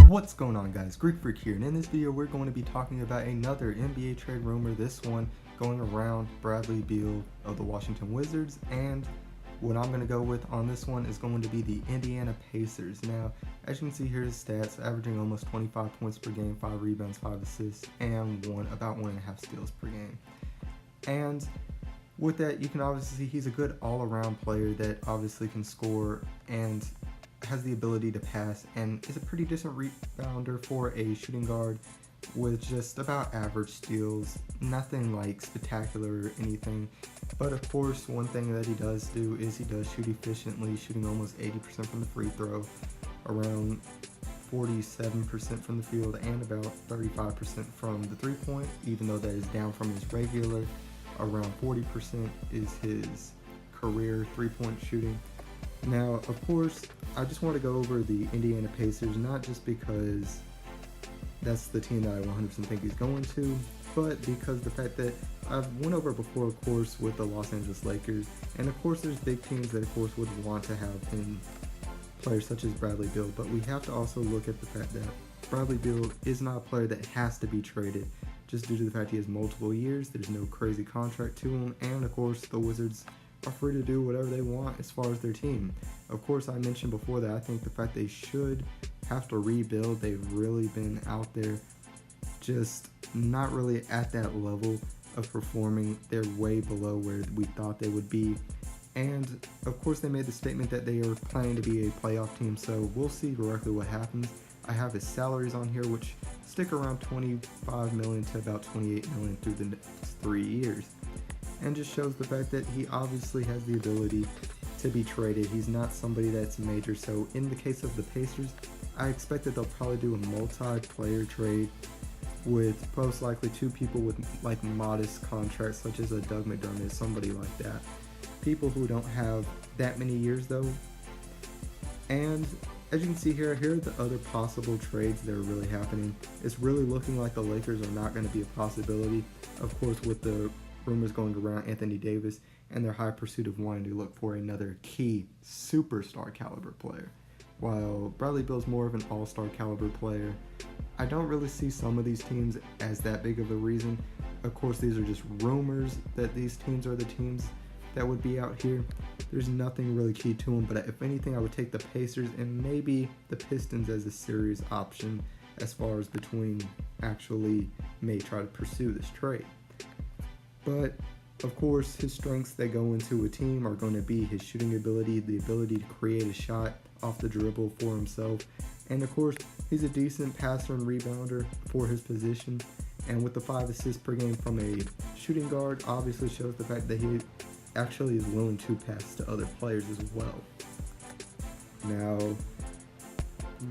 What's going on, guys? Greek Freak here, and in this video we're going to be talking about another NBA trade rumor, this one going around Bradley Beal of the Washington Wizards, and what I'm going to go with on this one is going to be the Indiana Pacers. Now, as you can see here, his stats, averaging almost 25 points per game, 5 rebounds, 5 assists, and about 1.5 steals per game. And with that, you can obviously see he's a good all-around player that obviously can score and has the ability to pass, and is a pretty decent rebounder for a shooting guard with just about average steals, nothing like spectacular or anything. But of course, one thing that he does do is he does shoot efficiently, shooting almost 80% from the free throw, around 47% from the field, and about 35% from the three-point, even though that is down from his regular. Around 40% is his career three-point shooting. Now, of course, I just want to go over the Indiana Pacers, not just because that's the team that I 100% think he's going to, but because the fact that I've went over before, of course, with the Los Angeles Lakers, and of course there's big teams that of course would want to have in players such as Bradley Beal, but we have to also look at the fact that Bradley Beal is not a player that has to be traded, just due to the fact he has multiple years, there's no crazy contract to him, and of course the Wizards are free to do whatever they want as far as their team. Of course, I mentioned before that I think the fact they should have to rebuild, they've really been out there just not really at that level of performing. They're way below where we thought they would be. And of course they made the statement that they are planning to be a playoff team, so we'll see directly what happens. I have his salaries on here, which stick around $25 million to about $28 million through the next 3 years. And just shows the fact that he obviously has the ability to be traded. He's not somebody that's major. So in the case of the Pacers, I expect that they'll probably do a multi-player trade with most likely 2 people with like modest contracts, such as a Doug McDermott, somebody like that. People who don't have that many years though. And as you can see here are the other possible trades that are really happening. It's really looking like the Lakers are not going to be a possibility. Of course, with the rumors going around Anthony Davis and their high pursuit of wanting to look for another key superstar caliber player. While Bradley Beal's more of an all-star caliber player, I don't really see some of these teams as that big of a reason. Of course, these are just rumors that these teams are the teams that would be out here. There's nothing really key to them, but if anything, I would take the Pacers and maybe the Pistons as a serious option as far as between actually may try to pursue this trade. But of course, his strengths that go into a team are going to be his shooting ability, the ability to create a shot off the dribble for himself, and of course, he's a decent passer and rebounder for his position, and with the 5 assists per game from a shooting guard, obviously shows the fact that he actually is willing to pass to other players as well. Now,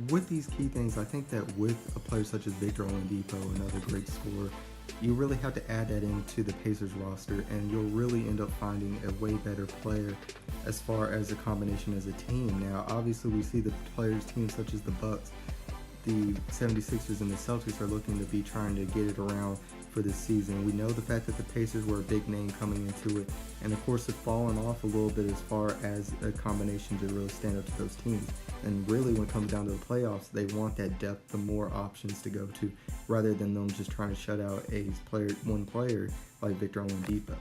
with these key things, I think that with a player such as Victor Oladipo, another great scorer, you really have to add that into the Pacers roster, and you'll really end up finding a way better player as far as a combination as a team. Now, obviously, we see the players, teams such as the Bucks, the 76ers, and the Celtics are looking to be trying to get it around for this season. We know the fact that the Pacers were a big name coming into it, and of course, have fallen off a little bit as far as a combination to really stand up to those teams. And really, when it comes down to the playoffs, they want that depth, the more options to go to, rather than them just trying to shut out one player like Victor Oladipo.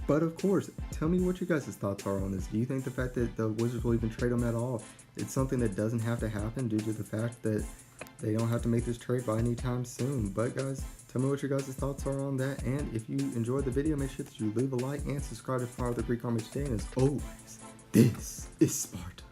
But of course, tell me what you guys' thoughts are on this. Do you think the fact that the Wizards will even trade him at all, it's something that doesn't have to happen due to the fact that they don't have to make this trade by any time soon? But guys, tell me what your guys' thoughts are on that. And if you enjoyed the video, make sure that you leave a like and subscribe to follow the Greek Army today. And as always, this is Sparta.